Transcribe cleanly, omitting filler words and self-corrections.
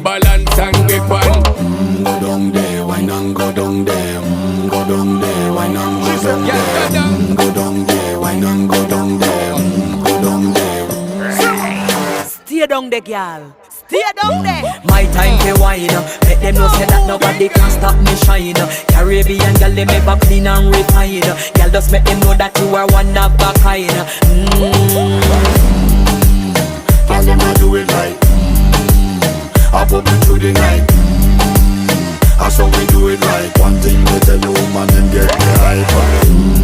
balance and grip on. Go down there, why not go down there? Go down there, why not go down there? Go down there, why not go down there? Go down there. Stay down there, girl. Stay down there. My time to wine. Let them know say that nobody can stop me shine. Caribbean girl, they never clean and refine. Girl, just make them know that you are one of a kind. Girl, them a do it right. I pop it through the night. That's how we do it right. One thing we tell you, woman, them get the hype.